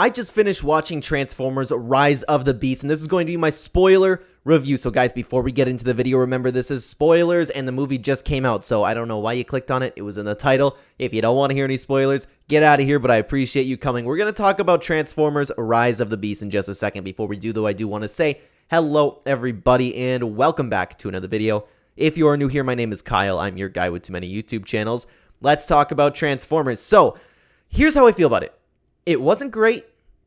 I just finished watching Transformers Rise of the Beast, and this is going to be my spoiler review. So guys, before we get into the video, remember this is spoilers, and the movie just came out, so I don't know why you clicked on it. It was in the title. If you don't want to hear any spoilers, get out of here, but I appreciate you coming. We're going to talk about Transformers Rise of the Beast in just a second. Before we do, though, I do want to say hello, everybody, and welcome back to another video. If you are new here, my name is Kyle. I'm your guy with too many YouTube channels. Let's talk about Transformers. So, here's how I feel about it. It wasn't great.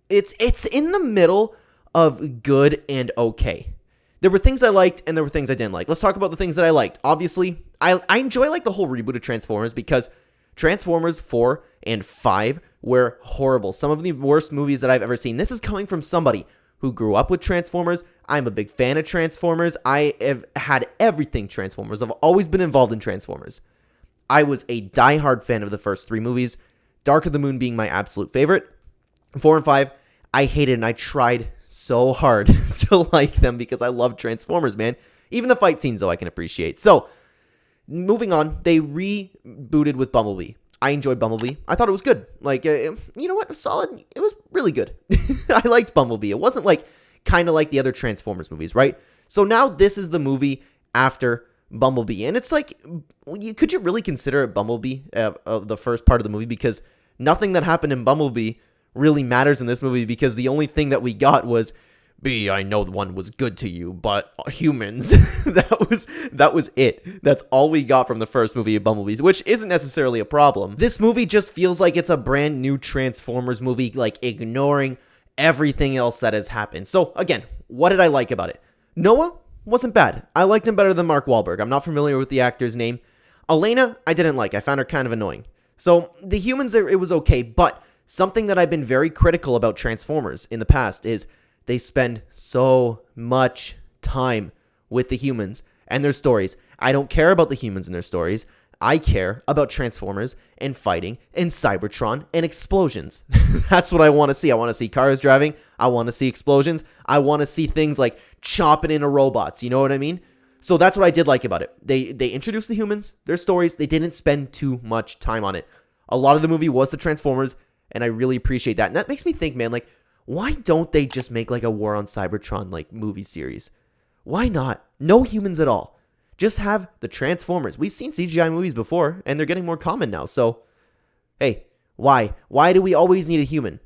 It's in the middle of good and okay. There were things I liked and there were things I didn't like. Let's talk about the things that I liked. Obviously, I enjoy like the whole reboot of Transformers because Transformers 4 and 5 were horrible. Some of the worst movies that I've ever seen. This is coming from somebody who grew up with Transformers. I'm a big fan of Transformers. I have had everything Transformers. I've always been involved in Transformers. I was a diehard fan of the first 3 movies, Dark of the Moon being my absolute favorite. 4 and 5, I hated, and I tried so hard to like them because I love Transformers, man. Even the fight scenes, though, I can appreciate. So, moving on, they rebooted with Bumblebee. I enjoyed Bumblebee. I thought it was good. Like, you know what? It was solid. It was really good. I liked Bumblebee. It wasn't like kind of like the other Transformers movies, right? So now this is the movie after Bumblebee, and it's like, could you really consider it Bumblebee, the first part of the movie? Because nothing that happened in Bumblebee really matters in this movie, because the only thing that we got was, B, I know the one was good to you, but humans. that was it. That's all we got from the first movie of Bumblebee, which isn't necessarily a problem. This movie just feels like it's a brand new Transformers movie, like ignoring everything else that has happened. So again, what did I like about it? Noah wasn't bad. I liked him better than Mark Wahlberg. I'm not familiar with the actor's name. Elena, I didn't like. I found her kind of annoying. So the humans, it was okay, but something that I've been very critical about Transformers in the past is they spend so much time with the humans and their stories. I don't care about the humans and their stories. I care about Transformers and fighting and Cybertron and explosions. That's what I want to see. I want to see cars driving. I want to see explosions. I want to see things like chopping into robots. You know what I mean? So that's what I did like about it. They introduced the humans, their stories. They didn't spend too much time on it. A lot of the movie was the Transformers, and I really appreciate that. And that makes me think, man, like, why don't they just make like a War on Cybertron like movie series? Why not? No humans at all. Just have the Transformers. We've seen CGI movies before, and they're getting more common now. So, hey, why? Why do we always need a human?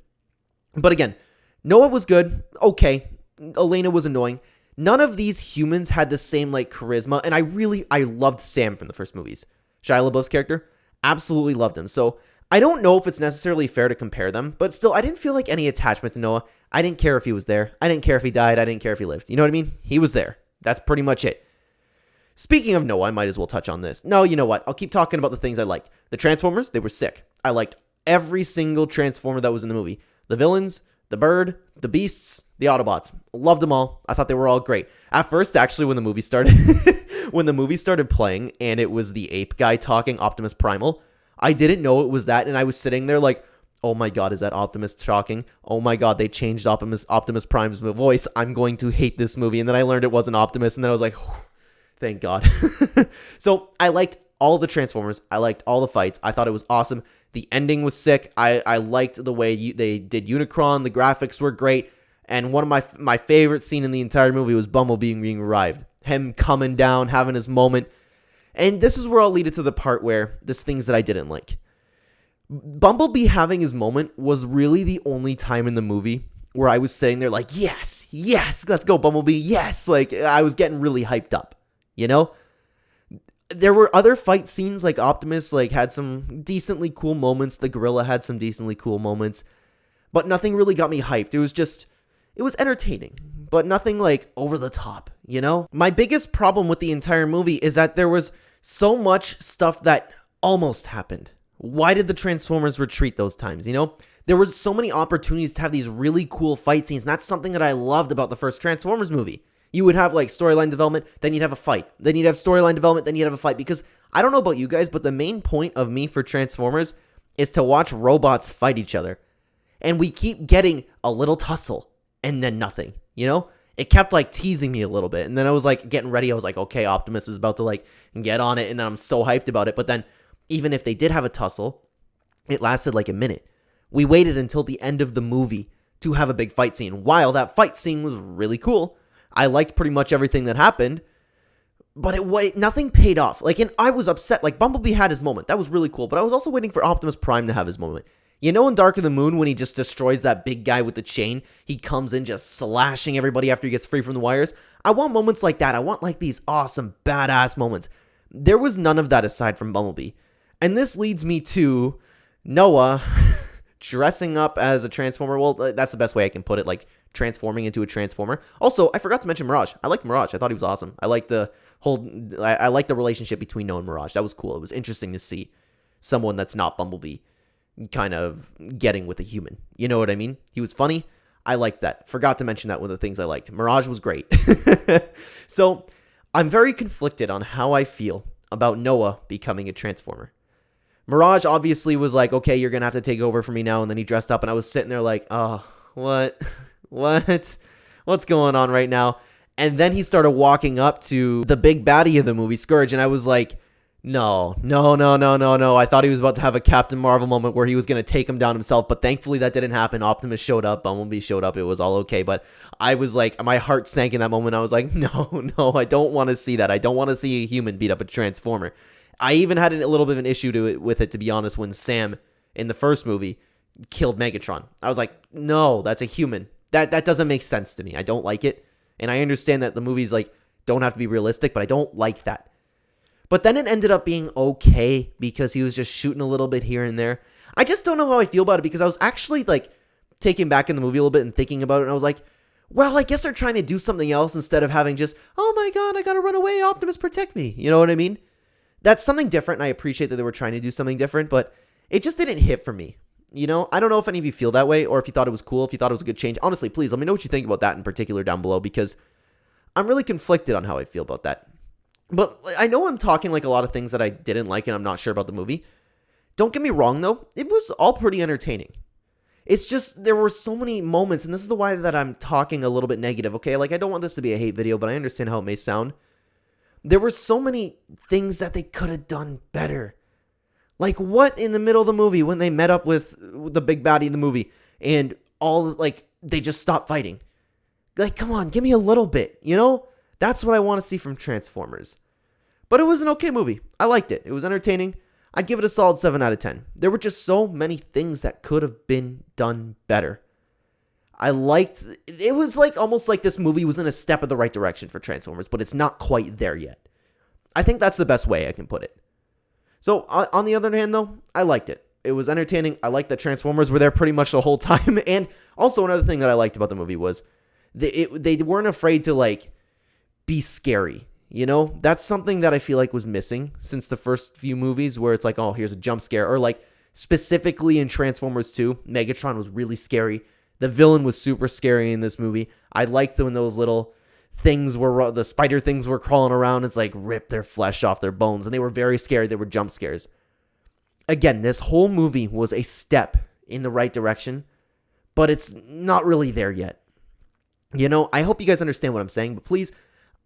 But again, Noah was good. Okay. Elena was annoying. None of these humans had the same like charisma, and I loved Sam from the first movies. Shia LaBeouf's character, absolutely loved him. So I don't know if it's necessarily fair to compare them, but still, I didn't feel like any attachment to Noah. I didn't care if he was there. I didn't care if he died. I didn't care if he lived. You know what I mean? He was there. That's pretty much it. Speaking of Noah, I might as well touch on this. No, you know what? I'll keep talking about the things I liked. The Transformers, they were sick. I liked every single Transformer that was in the movie. The villains, the bird, the beasts, the Autobots. Loved them all. I thought they were all great. At first, actually, when the movie started, playing and it was the ape guy talking, Optimus Primal, I didn't know it was that, and I was sitting there like, oh my god, is that Optimus talking? Oh my god, they changed Optimus Prime's voice. I'm going to hate this movie. And then I learned it wasn't Optimus, and then I was like, thank god. So I liked all the Transformers. I liked all the fights. I thought it was awesome. The ending was sick. I liked the way they did Unicron. The graphics were great. And one of my favorite scene in the entire movie was Bumblebee being revived. Him coming down, having his moment. And this is where I'll lead it to the part where there's things that I didn't like. Bumblebee having his moment was really the only time in the movie where I was sitting there like, yes, let's go, Bumblebee, yes. Like, I was getting really hyped up, you know? There were other fight scenes, like Optimus like had some decently cool moments. The gorilla had some decently cool moments. But nothing really got me hyped. It was entertaining, but nothing like over the top, you know? My biggest problem with the entire movie is that there was so much stuff that almost happened. Why did the Transformers retreat those times, you know? There was so many opportunities to have these really cool fight scenes, and that's something that I loved about the first Transformers movie. You would have like storyline development, then you'd have a fight. Then you'd have storyline development, then you'd have a fight. Because I don't know about you guys, but the main point of me for Transformers is to watch robots fight each other. And we keep getting a little tussle and then nothing, you know? It kept like teasing me a little bit. And then I was like getting ready. I was like, okay, Optimus is about to like get on it. And then I'm so hyped about it. But then even if they did have a tussle, it lasted like a minute. We waited until the end of the movie to have a big fight scene. While that fight scene was really cool, I liked pretty much everything that happened, but nothing paid off. Like, and I was upset. Like, Bumblebee had his moment. That was really cool, but I was also waiting for Optimus Prime to have his moment. You know in Dark of the Moon when he just destroys that big guy with the chain? He comes in just slashing everybody after he gets free from the wires. I want moments like that. I want like these awesome, badass moments. There was none of that aside from Bumblebee. And this leads me to Noah dressing up as a Transformer. Well, that's the best way I can put it, like transforming into a Transformer. Also, I forgot to mention Mirage. I liked Mirage. I thought he was awesome. I liked the relationship between Noah and Mirage. That was cool. It was interesting to see someone that's not Bumblebee kind of getting with a human. You know what I mean? He was funny. I liked that. Forgot to mention that one of the things I liked. Mirage was great. So I'm very conflicted on how I feel about Noah becoming a Transformer. Mirage obviously was like, okay, you're going to have to take over for me now. And then he dressed up and I was sitting there like, oh, what? What's going on right now? And then he started walking up to the big baddie of the movie, Scourge. And I was like, no. I thought he was about to have a Captain Marvel moment where he was going to take him down himself, but thankfully that didn't happen. Optimus showed up, Bumblebee showed up, it was all okay, but I was like, my heart sank in that moment. I was like, no, I don't want to see that. I don't want to see a human beat up a Transformer. I even had a little bit of an issue with it, to be honest, when Sam, in the first movie, killed Megatron. I was like, no, that's a human. That doesn't make sense to me. I don't like it, and I understand that the movies like don't have to be realistic, but I don't like that. But then it ended up being okay because he was just shooting a little bit here and there. I just don't know how I feel about it because I was actually like taken back in the movie a little bit and thinking about it. And I was like, well, I guess they're trying to do something else instead of having just, oh my God, I got to run away. Optimus, protect me. You know what I mean? That's something different. And I appreciate that they were trying to do something different, but it just didn't hit for me. You know, I don't know if any of you feel that way or if you thought it was cool, if you thought it was a good change. Honestly, please let me know what you think about that in particular down below because I'm really conflicted on how I feel about that. But I know I'm talking like a lot of things that I didn't like and I'm not sure about the movie. Don't get me wrong, though. It was all pretty entertaining. It's just there were so many moments, and this is the why that I'm talking a little bit negative, okay? Like, I don't want this to be a hate video, but I understand how it may sound. There were so many things that they could have done better. Like, what in the middle of the movie when they met up with the big baddie in the movie and all, like, they just stopped fighting? Like, come on, give me a little bit, you know? That's what I want to see from Transformers. But it was an okay movie. I liked it. It was entertaining. I'd give it a solid 7 out of 10. There were just so many things that could have been done better. It was like almost like this movie was in a step in the right direction for Transformers, but it's not quite there yet. I think that's the best way I can put it. So on the other hand, though, I liked it. It was entertaining. I liked that Transformers were there pretty much the whole time. And also another thing that I liked about the movie was they weren't afraid to like be scary. You know, that's something that I feel like was missing since the first few movies where it's like, oh, here's a jump scare. Or like specifically in Transformers 2, Megatron was really scary. The villain was super scary in this movie. I liked when those little things were, the spider things were crawling around. It's like rip their flesh off their bones. And they were very scary. They were jump scares. Again, this whole movie was a step in the right direction, but it's not really there yet. You know, I hope you guys understand what I'm saying, but please,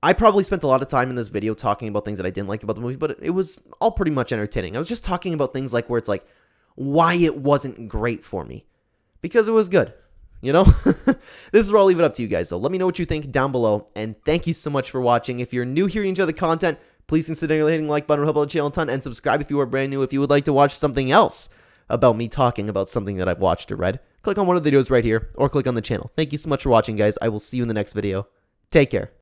I probably spent a lot of time in this video talking about things that I didn't like about the movie, but it was all pretty much entertaining. I was just talking about things like where it's like, why it wasn't great for me. Because it was good, you know? This is where I'll leave it up to you guys, though. Let me know what you think down below, and thank you so much for watching. If you're new here and enjoy the content, please consider hitting the like button, help out the channel a ton, and subscribe if you are brand new. If you would like to watch something else about me talking about something that I've watched or read, click on one of the videos right here, or click on the channel. Thank you so much for watching, guys. I will see you in the next video. Take care.